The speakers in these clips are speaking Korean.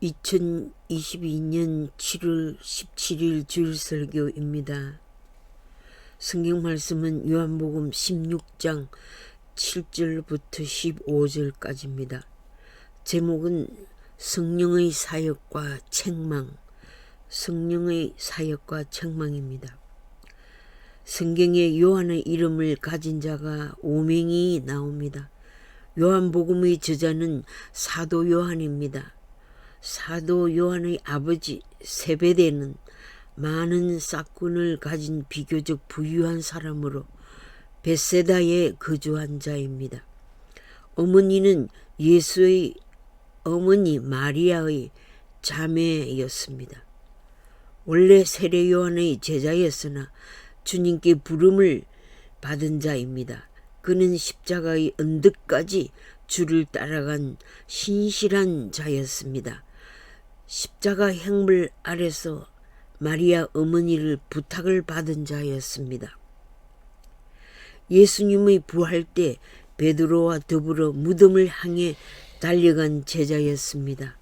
2022년 7월 17일 주일설교입니다. 성경 말씀은 요한복음 16장 7절부터 15절까지입니다. 제목은 성령의 사역과 책망, 성령의 사역과 책망입니다. 성경에 요한의 이름을 가진 자가 5명이 나옵니다. 요한복음의 저자는 사도 요한입니다. 사도 요한의 아버지 세베대는 많은 싹군을 가진 비교적 부유한 사람으로 벳세다에 거주한 자입니다. 어머니는 예수의 어머니 마리아의 자매였습니다. 원래 세례 요한의 제자였으나 주님께 부름을 받은 자입니다. 그는 십자가의 언덕까지 주를 따라간 신실한 자였습니다. 십자가 행물 아래서 마리아 어머니를 부탁을 받은 자였습니다. 예수님의 부활 때 베드로와 더불어 무덤을 향해 달려간 제자였습니다.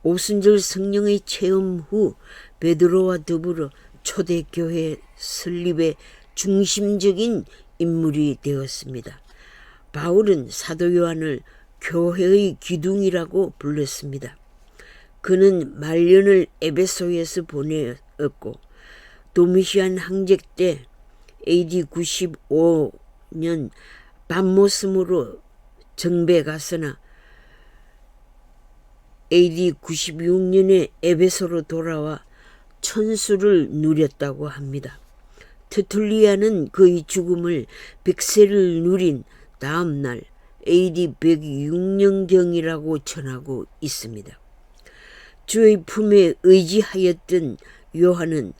오순절 성령의 체험 후 베드로와 더불어 초대교회 설립의 중심적인 인물이 되었습니다. 바울은 사도 요한을 교회의 기둥이라고 불렀습니다. 그는 말년을 에베소에서 보내었고 도미시안 황제 때 AD 95년 밤모섬으로 정배 갔으나 AD 96년에 에베소로 돌아와 천수를 누렸다고 합니다. 트툴리아는 그의 죽음을 100세를 누린 다음 날 AD 106년경이라고 전하고 있습니다. 주의 품에 의지하였던 요한은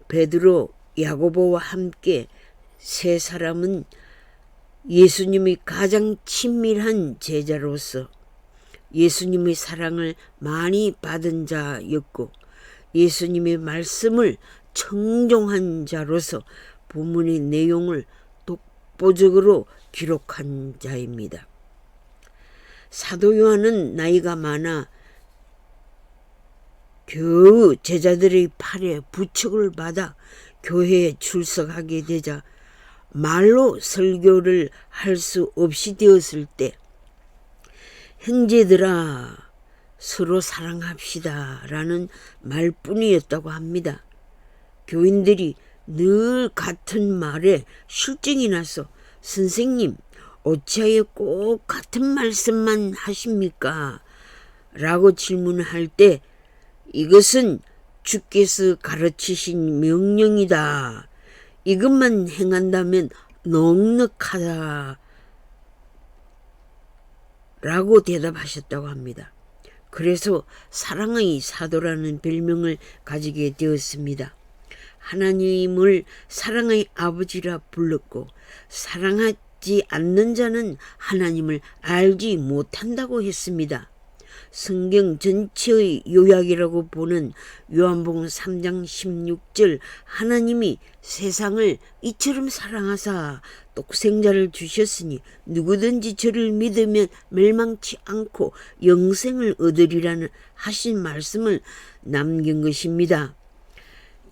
베드로, 야고보와 함께 세 사람은 예수님의 가장 친밀한 제자로서 예수님의 사랑을 많이 받은 자였고 예수님의 말씀을 청종한 자로서 본문의 내용을 독보적으로 기록한 자입니다. 사도 요한은 나이가 많아 겨우 제자들의 팔에 부축을 받아 교회에 출석하게 되자 말로 설교를 할 수 없이 되었을 때 형제들아 서로 사랑합시다 라는 말뿐이었다고 합니다. 교인들이 늘 같은 말에 실증이 나서 선생님 어찌하여 꼭 같은 말씀만 하십니까? 라고 질문할 때 이것은 주께서 가르치신 명령이다. 이것만 행한다면 넉넉하다. 라고 대답하셨다고 합니다. 그래서 사랑의 사도라는 별명을 가지게 되었습니다. 하나님을 사랑의 아버지라 불렀고 사랑하지 않는 자는 하나님을 알지 못한다고 했습니다. 성경 전체의 요약이라고 보는 요한복음 3장 16절 하나님이 세상을 이처럼 사랑하사 독생자를 주셨으니 누구든지 저를 믿으면 멸망치 않고 영생을 얻으리라는 하신 말씀을 남긴 것입니다.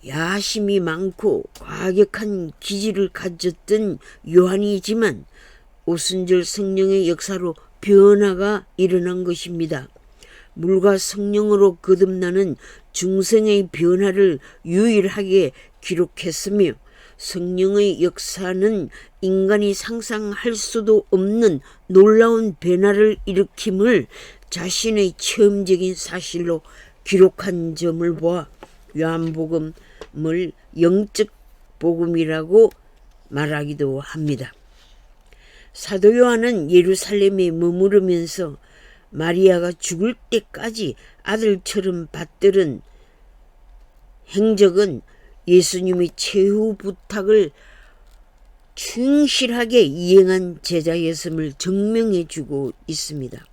야심이 많고 과격한 기질을 가졌던 요한이지만 오순절 성령의 역사로 변화가 일어난 것입니다. 물과 성령으로 거듭나는 중생의 변화를 유일하게 기록했으며 성령의 역사는 인간이 상상할 수도 없는 놀라운 변화를 일으킴을 자신의 체험적인 사실로 기록한 점을 보아 요한복음을 영적 복음이라고 말하기도 합니다. 사도 요한은 예루살렘에 머무르면서 마리아가 죽을 때까지 아들처럼 받들은 행적은 예수님의 최후 부탁을 충실하게 이행한 제자였음을 증명해주고 있습니다.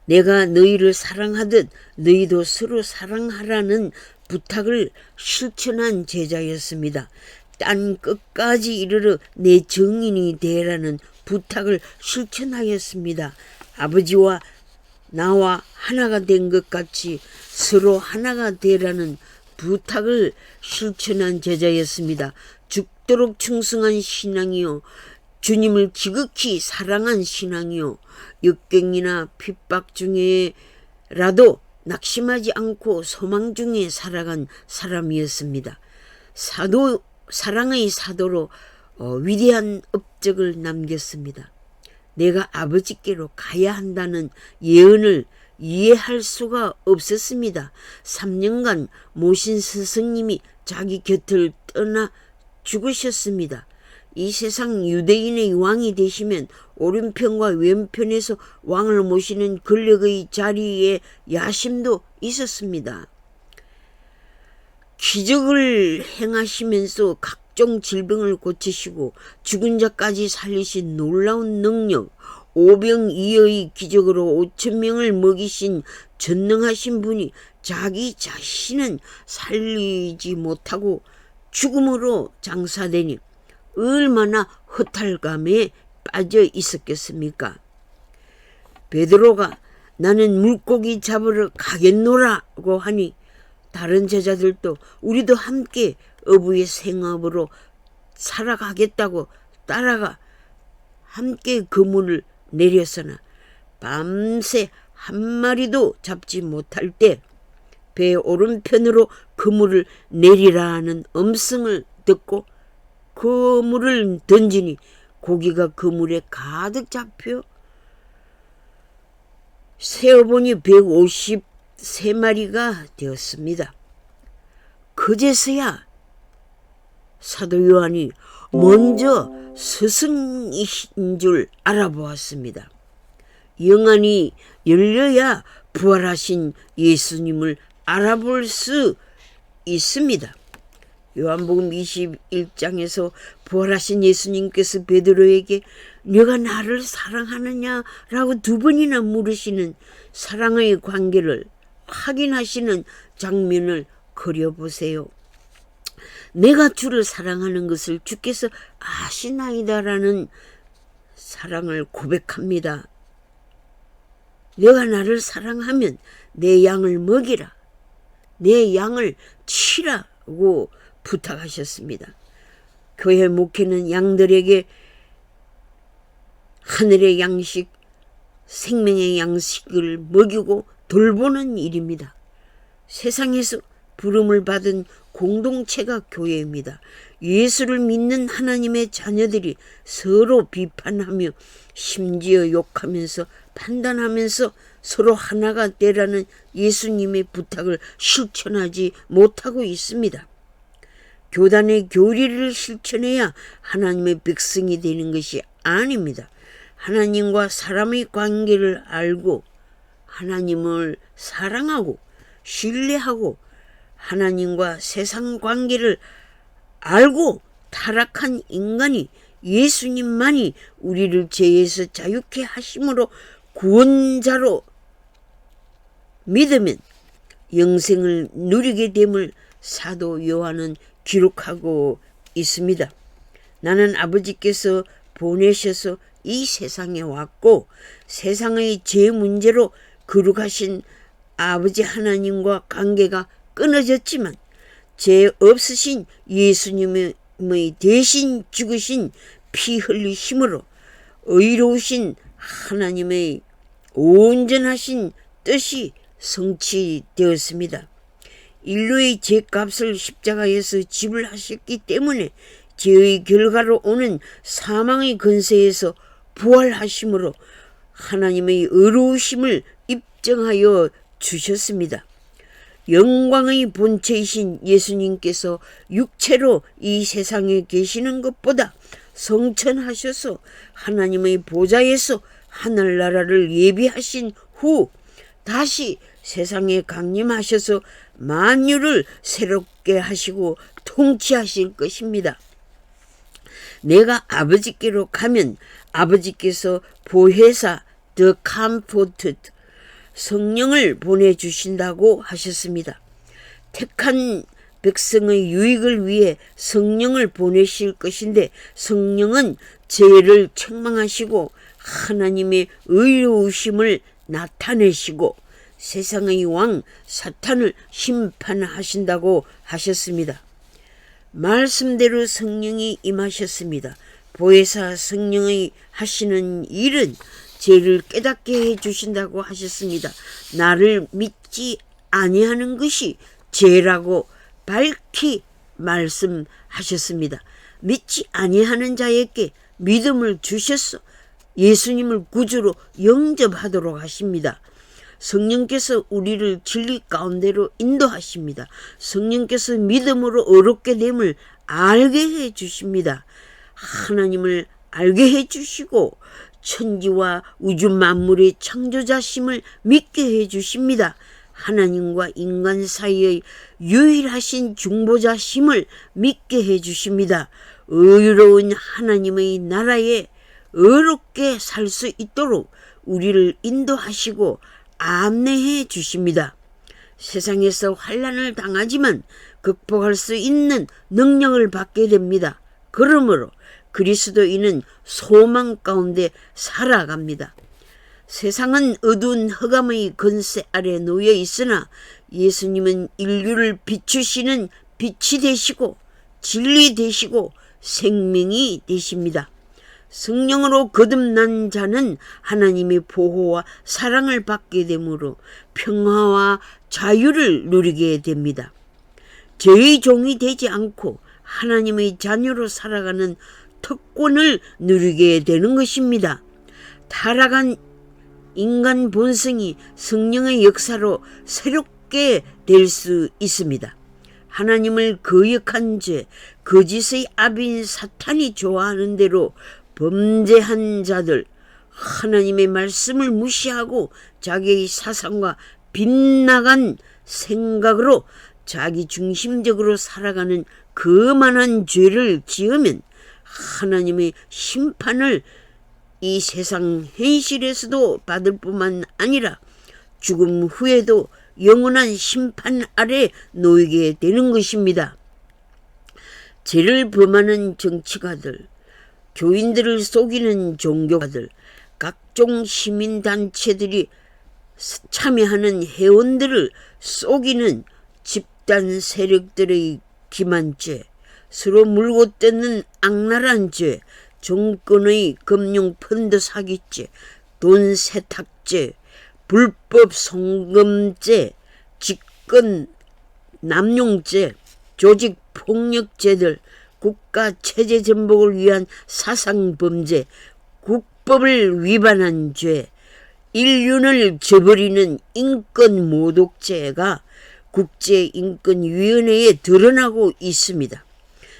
내가 너희를 사랑하듯 너희도 서로 사랑하라는 부탁을 실천한 제자였습니다. 땅 끝까지 이르러 내 증인이 되라는 부탁을 실천하였습니다. 아버지와 나와 하나가 된 것 같이 서로 하나가 되라는 부탁을 실천한 제자였습니다. 죽도록 충성한 신앙이요, 주님을 지극히 사랑한 신앙이요, 역경이나 핍박 중에라도 낙심하지 않고 소망 중에 살아간 사람이었습니다. 사랑의 사도로 위대한 업적을 남겼습니다. 내가 아버지께로 가야 한다는 예언을 이해할 수가 없었습니다. 3년간 모신 스승님이 자기 곁을 떠나 죽으셨습니다. 이 세상 유대인의 왕이 되시면 오른편과 왼편에서 왕을 모시는 권력의 자리에 야심도 있었습니다. 기적을 행하시면서 각종 질병을 고치시고 죽은 자까지 살리신 놀라운 능력, 오병이어의 기적으로 5,000명을 먹이신 전능하신 분이 자기 자신은 살리지 못하고 죽음으로 장사되니 얼마나 허탈감에 빠져 있었겠습니까? 베드로가 나는 물고기 잡으러 가겠노라고 하니 다른 제자들도 우리도 함께 어부의 생업으로 살아가겠다고 따라가 함께 그물을 내렸으나 밤새 한 마리도 잡지 못할 때 배 오른편으로 그물을 내리라는 음성을 듣고 그물을 던지니 고기가 그물에 가득 잡혀 세어보니 153마리가 되었습니다. 그제서야 사도 요한이 먼저 스승이신 줄 알아보았습니다. 영안이 열려야 부활하신 예수님을 알아볼 수 있습니다. 요한복음 21장에서 부활하신 예수님께서 베드로에게 네가 나를 사랑하느냐라고 2번이나 물으시는 사랑의 관계를 확인하시는 장면을 그려보세요. 내가 주를 사랑하는 것을 주께서 아시나이다라는 사랑을 고백합니다. 내가 나를 사랑하면 내 양을 먹이라, 내 양을 치라고 부탁하셨습니다. 교회 목회는 양들에게 하늘의 양식, 생명의 양식을 먹이고 돌보는 일입니다. 세상에서 부름을 받은 공동체가 교회입니다. 예수를 믿는 하나님의 자녀들이 서로 비판하며 심지어 욕하면서 판단하면서 서로 하나가 되라는 예수님의 부탁을 실천하지 못하고 있습니다. 교단의 교리를 실천해야 하나님의 백성이 되는 것이 아닙니다. 하나님과 사람의 관계를 알고 하나님을 사랑하고 신뢰하고 하나님과 세상 관계를 알고 타락한 인간이 예수님만이 우리를 죄에서 자유케 하심으로 구원자로 믿으면 영생을 누리게 됨을 사도 요한은 기록하고 있습니다. 나는 아버지께서 보내셔서 이 세상에 왔고 세상의 죄 문제로 거룩하신 아버지 하나님과 관계가 끊어졌지만 죄 없으신 예수님의 대신 죽으신 피 흘리심으로 의로우신 하나님의 온전하신 뜻이 성취되었습니다. 인류의 죄값을 십자가에서 지불하셨기 때문에 죄의 결과로 오는 사망의 근세에서 부활하심으로 하나님의 의로우심을 입증하여 주셨습니다. 영광의 본체이신 예수님께서 육체로 이 세상에 계시는 것보다 성천하셔서 하나님의 보좌에서 하늘나라를 예비하신 후 다시 세상에 강림하셔서 만유를 새롭게 하시고 통치하실 것입니다. 내가 아버지께로 가면 아버지께서 보혜사 The Comforted 성령을 보내주신다고 하셨습니다. 택한 백성의 유익을 위해 성령을 보내실 것인데 성령은 죄를 책망하시고 하나님의 의로우심을 나타내시고 세상의 왕 사탄을 심판하신다고 하셨습니다. 말씀대로 성령이 임하셨습니다. 보혜사 성령의 하시는 일은 죄를 깨닫게 해주신다고 하셨습니다. 나를 믿지 아니하는 것이 죄라고 밝히 말씀하셨습니다. 믿지 아니하는 자에게 믿음을 주셔서 예수님을 구주로 영접하도록 하십니다. 성령께서 우리를 진리 가운데로 인도하십니다. 성령께서 믿음으로 어렵게 됨을 알게 해 주십니다. 하나님을 알게 해 주시고 천지와 우주 만물의 창조자심을 믿게 해 주십니다. 하나님과 인간 사이의 유일하신 중보자심을 믿게 해 주십니다. 의로운 하나님의 나라에 의롭게 살 수 있도록 우리를 인도하시고 안내해 주십니다. 세상에서 환난을 당하지만 극복할 수 있는 능력을 받게 됩니다. 그러므로 그리스도인은 소망 가운데 살아갑니다. 세상은 어두운 흑암의 권세 아래 놓여 있으나 예수님은 인류를 비추시는 빛이 되시고 진리 되시고 생명이 되십니다. 성령으로 거듭난 자는 하나님의 보호와 사랑을 받게 되므로 평화와 자유를 누리게 됩니다. 죄의 종이 되지 않고 하나님의 자녀로 살아가는 특권을 누리게 되는 것입니다. 타락한 인간 본성이 성령의 역사로 새롭게 될 수 있습니다. 하나님을 거역한 죄, 거짓의 아비인 사탄이 좋아하는 대로 범죄한 자들, 하나님의 말씀을 무시하고 자기의 사상과 빗나간 생각으로 자기 중심적으로 살아가는 거만한 죄를 지으면 하나님의 심판을 이 세상 현실에서도 받을 뿐만 아니라 죽음 후에도 영원한 심판 아래 놓이게 되는 것입니다. 죄를 범하는 정치가들, 교인들을 속이는 종교가들, 각종 시민단체들이 참여하는 회원들을 속이는 집단 세력들의 기만죄, 서로 물고 뜯는 악랄한 죄, 정권의 금융 펀드 사기죄, 돈 세탁죄, 불법 송금죄, 직권 남용죄, 조직 폭력죄들, 국가 체제 전복을 위한 사상범죄, 국법을 위반한 죄, 인륜을 저버리는 인권모독죄가 국제인권위원회에 드러나고 있습니다.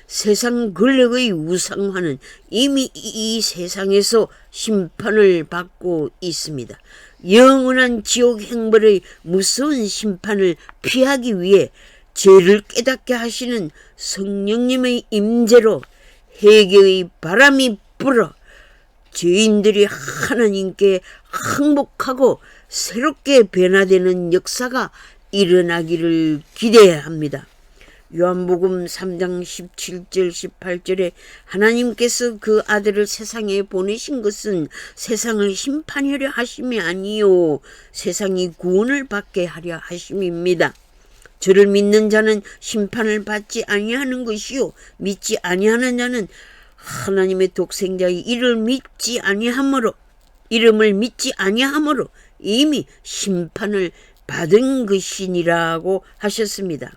세상 권력의 우상화는 이미 이 세상에서 심판을 받고 있습니다. 영원한 지옥 행벌의 무서운 심판을 피하기 위해 죄를 깨닫게 하시는 성령님의 임재로 회개의 바람이 불어 죄인들이 하나님께 항복하고 새롭게 변화되는 역사가 일어나기를 기대해야 합니다. 요한복음 3장 17절 18절에 하나님께서 그 아들을 세상에 보내신 것은 세상을 심판하려 하심이 아니요 세상이 구원을 받게 하려 하심입니다. 저를 믿는 자는 심판을 받지 아니하는 것이요 믿지 아니하는 자는 하나님의 독생자의 이름을 믿지 아니하므로 이미 심판을 받은 것이니라고 하셨습니다.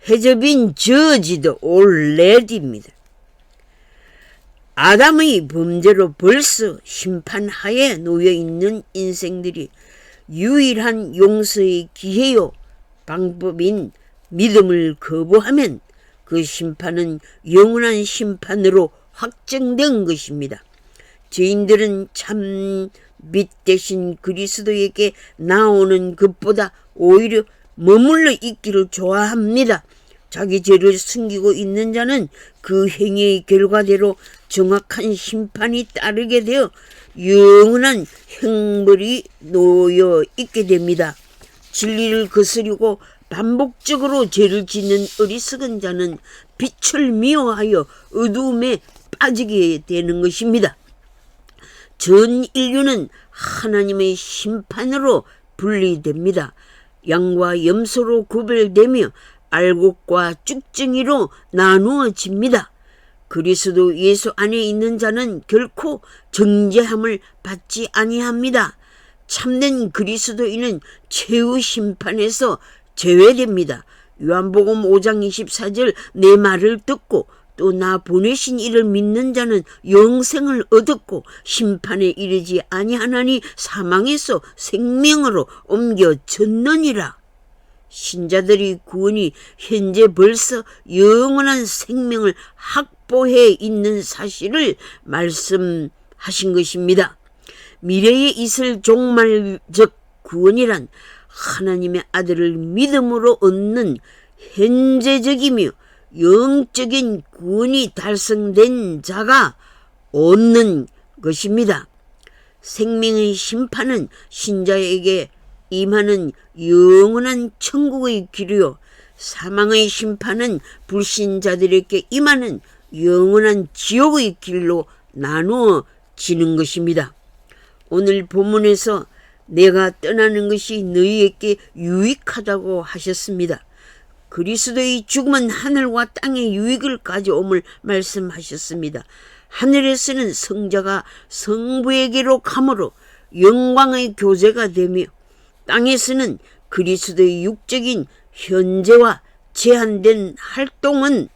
해접인 저지도 올레디입니다. 아담의 범죄로 벌써 심판하에 놓여있는 인생들이 유일한 용서의 기회요 방법인 믿음을 거부하면 그 심판은 영원한 심판으로 확정된 것입니다. 죄인들은 참 빛 대신 그리스도에게 나오는 것보다 오히려 머물러 있기를 좋아합니다. 자기 죄를 숨기고 있는 자는 그 행위의 결과대로 정확한 심판이 따르게 되어 영원한 형벌이 놓여 있게 됩니다. 진리를 거스르고 반복적으로 죄를 짓는 어리석은 자는 빛을 미워하여 어두움에 빠지게 되는 것입니다. 전 인류는 하나님의 심판으로 분리됩니다. 양과 염소로 구별되며 알곡과 쭉증이로 나누어집니다. 그리스도 예수 안에 있는 자는 결코 정죄함을 받지 아니합니다. 참된 그리스도인은 최후 심판에서 제외됩니다. 요한복음 5장 24절 내 말을 듣고 또 나 보내신 이를 믿는 자는 영생을 얻었고 심판에 이르지 아니하나니 사망에서 생명으로 옮겨졌느니라. 신자들의 구원이 현재 벌써 영원한 생명을 확보해 있는 사실을 말씀하신 것입니다. 미래에 있을 종말적 구원이란 하나님의 아들을 믿음으로 얻는 현재적이며 영적인 구원이 달성된 자가 얻는 것입니다. 생명의 심판은 신자에게 임하는 영원한 천국의 길이요, 사망의 심판은 불신자들에게 임하는 영원한 지옥의 길로 나누어지는 것입니다. 오늘 본문에서 내가 떠나는 것이 너희에게 유익하다고 하셨습니다. 그리스도의 죽음은 하늘과 땅의 유익을 가져옴을 말씀하셨습니다. 하늘에서는 성자가 성부에게로 가므로 영광의 교제가 되며, 땅에서는 그리스도의 육적인 현재와 제한된 활동은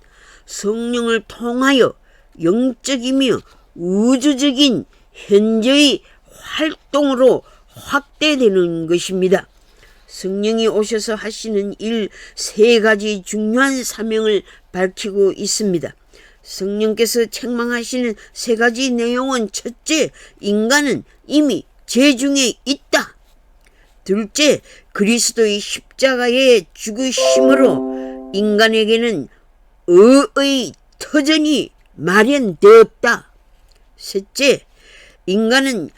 성령을 통하여 영적이며 우주적인 현재의 활동으로 확대되는 것입니다. 성령이 오셔서 하시는 일 세 가지 중요한 사명을 밝히고 있습니다. 성령께서 책망하시는 세 가지 내용은: 첫째, 인간은 이미 죄 중에 있다. 둘째, 그리스도의 십자가의 죽으심으로 인간에게는 의의 터전이 마련되었다. 셋째, 인간은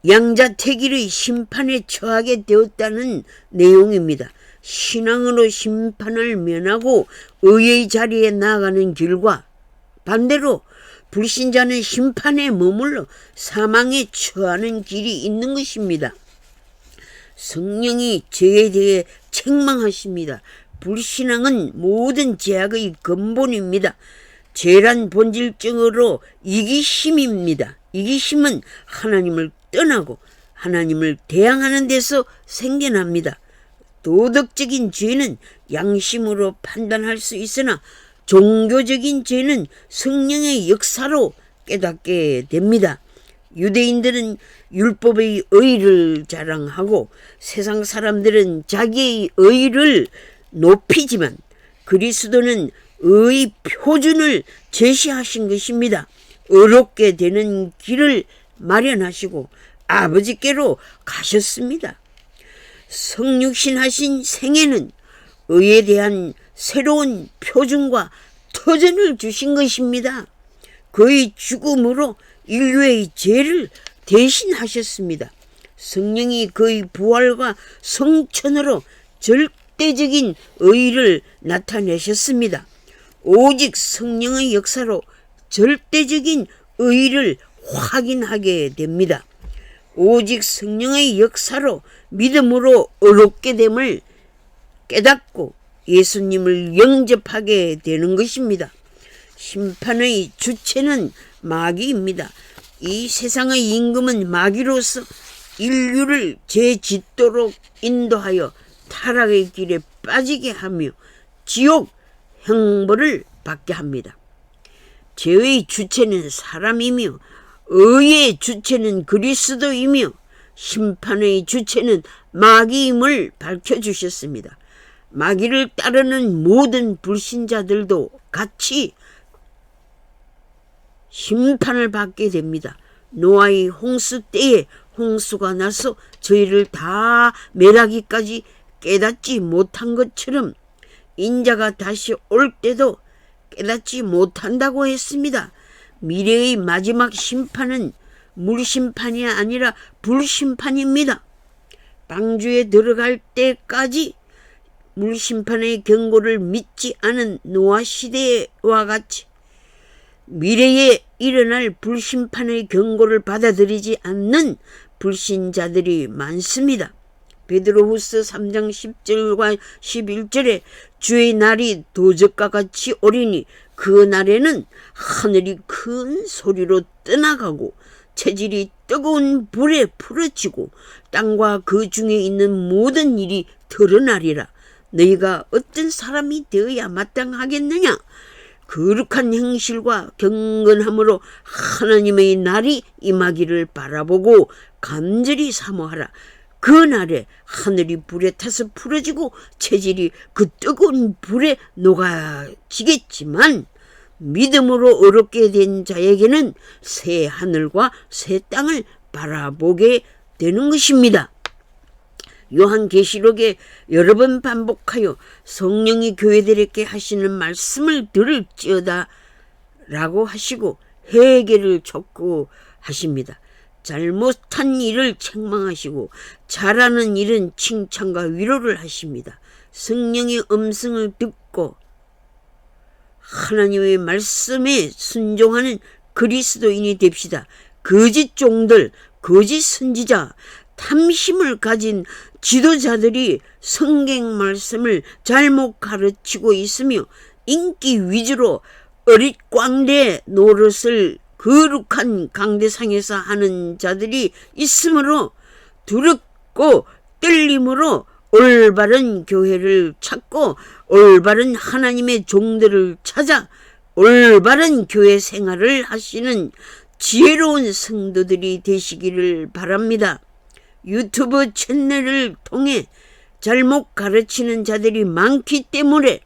양자택일의 심판에 처하게 되었다는 내용입니다. 신앙으로 심판을 면하고 의의 자리에 나아가는 길과 반대로 불신자는 심판에 머물러 사망에 처하는 길이 있는 것입니다. 성령이 죄에 대해 책망하십니다. 불신앙은 모든 죄악의 근본입니다. 죄란 본질적으로 이기심입니다. 이기심은 하나님을 떠나고 하나님을 대항하는 데서 생겨납니다. 도덕적인 죄는 양심으로 판단할 수 있으나 종교적인 죄는 성령의 역사로 깨닫게 됩니다. 유대인들은 율법의 의를 자랑하고 세상 사람들은 자기의 의를 높이지만 그리스도는 의의 표준을 제시하신 것입니다. 의롭게 되는 길을 마련하시고 아버지께로 가셨습니다. 성육신하신 생애는 의에 대한 새로운 표준과 터전을 주신 것입니다. 그의 죽음으로 인류의 죄를 대신하셨습니다. 성령이 그의 부활과 성천으로 절대적인 의를 나타내셨습니다. 오직 성령의 역사로 절대적인 의를 확인하게 됩니다. 오직 성령의 역사로 믿음으로 의롭게 됨을 깨닫고 예수님을 영접하게 되는 것입니다. 심판의 주체는 마귀입니다. 이 세상의 임금은 마귀로서 인류를 죄 짓도록 인도하여 타락의 길에 빠지게 하며 지옥 형벌을 받게 합니다. 죄의 주체는 사람이며 의의 주체는 그리스도이며 심판의 주체는 마귀임을 밝혀주셨습니다. 마귀를 따르는 모든 불신자들도 같이 심판을 받게 됩니다. 노아의 홍수 때에 홍수가 나서 저희를 다 멸하기까지 깨닫지 못한 것처럼 인자가 다시 올 때도 깨닫지 못한다고 했습니다. 미래의 마지막 심판은 물심판이 아니라 불심판입니다. 방주에 들어갈 때까지 물심판의 경고를 믿지 않은 노아 시대와 같이 미래에 일어날 불심판의 경고를 받아들이지 않는 불신자들이 많습니다. 베드로후서 3장 10절과 11절에 주의 날이 도적과 같이 오리니 그 날에는 하늘이 큰 소리로 떠나가고 체질이 뜨거운 불에 풀어지고 땅과 그 중에 있는 모든 일이 드러나리라. 너희가 어떤 사람이 되어야 마땅하겠느냐? 거룩한 행실과 경건함으로 하나님의 날이 임하기를 바라보고 간절히 사모하라. 그 날에 하늘이 불에 타서 풀어지고 체질이 그 뜨거운 불에 녹아지겠지만 믿음으로 어렵게 된 자에게는 새 하늘과 새 땅을 바라보게 되는 것입니다. 요한계시록에 여러 번 반복하여 성령이 교회들에게 하시는 말씀을 들을지어다 라고 하시고 회개를 촉구하십니다. 잘못한 일을 책망하시고 잘하는 일은 칭찬과 위로를 하십니다. 성령의 음성을 듣고 하나님의 말씀에 순종하는 그리스도인이 됩시다. 거짓 종들, 거짓 선지자, 탐심을 가진 지도자들이 성경 말씀을 잘못 가르치고 있으며 인기 위주로 어릿광대 노릇을 거룩한 강대상에서 하는 자들이 있으므로 두렵고 떨림으로 올바른 교회를 찾고 올바른 하나님의 종들을 찾아 올바른 교회 생활을 하시는 지혜로운 성도들이 되시기를 바랍니다. 유튜브 채널을 통해 잘못 가르치는 자들이 많기 때문에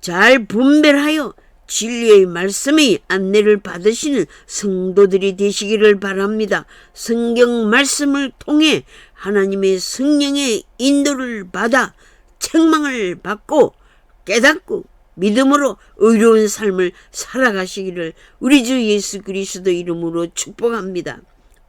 잘 분별하여 진리의 말씀의 안내를 받으시는 성도들이 되시기를 바랍니다. 성경 말씀을 통해 하나님의 성령의 인도를 받아 책망을 받고 깨닫고 믿음으로 의로운 삶을 살아가시기를 우리 주 예수 그리스도 이름으로 축복합니다.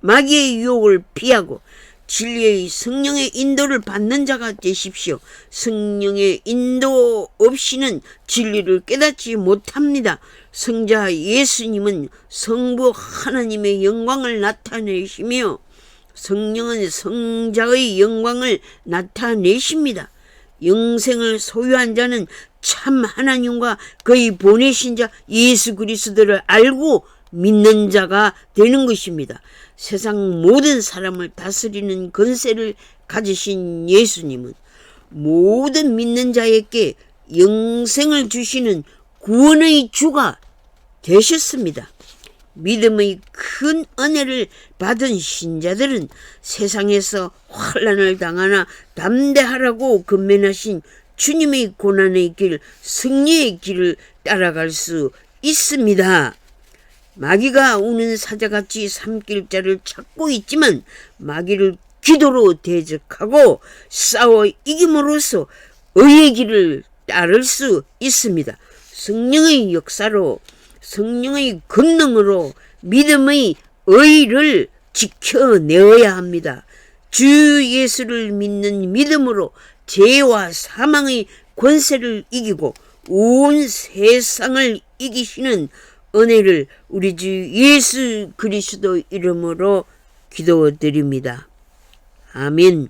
마귀의 유혹을 피하고 진리의 성령의 인도를 받는 자가 되십시오. 성령의 인도 없이는 진리를 깨닫지 못합니다. 성자 예수님은 성부 하나님의 영광을 나타내시며 성령은 성자의 영광을 나타내십니다. 영생을 소유한 자는 참 하나님과 그의 보내신 자 예수 그리스도를 알고 믿는 자가 되는 것입니다. 세상 모든 사람을 다스리는 권세를 가지신 예수님은 모든 믿는 자에게 영생을 주시는 구원의 주가 되셨습니다. 믿음의 큰 은혜를 받은 신자들은 세상에서 환난을 당하나 담대하라고 권면하신 주님의 고난의 길, 승리의 길을 따라갈 수 있습니다. 마귀가 우는 사자같이 삼킬 자를 찾고 있지만 마귀를 기도로 대적하고 싸워 이김으로써 의의 길을 따를 수 있습니다. 성령의 역사로 성령의 권능으로 믿음의 의를 지켜내어야 합니다. 주 예수를 믿는 믿음으로 죄와 사망의 권세를 이기고 온 세상을 이기시는 은혜를 우리 주 예수 그리스도 이름으로 기도드립니다. 아멘.